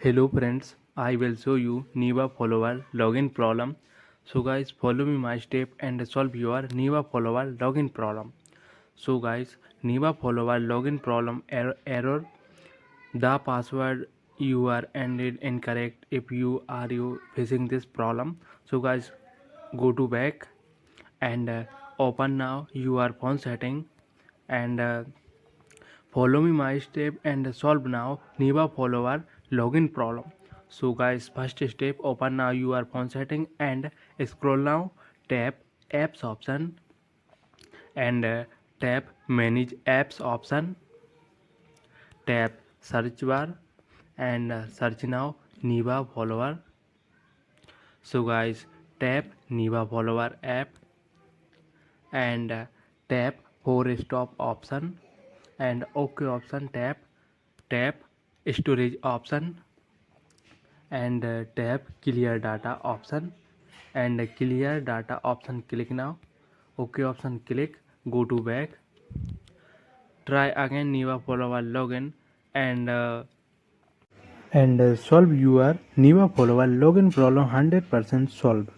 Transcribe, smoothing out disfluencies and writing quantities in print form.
Hello friends, I will show you Niva follower login problem. So guys, follow me my step and solve your Niva follower login problem. So guys, Niva follower login problem error. The password you are ended incorrect if you facing this problem. So guys, go to back and open now your phone setting and follow me my step and solve now Niva follower login problem. So guys, first step, open now your phone setting and scroll now, tap apps option and tap manage apps option, tap search bar and search now Niva follower. So guys, tap Niva follower app and tap for stop option and OK option, tap storage option and tap clear data option and clear data option click now, OK option click, go to back, try again Niva follower login and solve your Niva follower login problem 100% solve.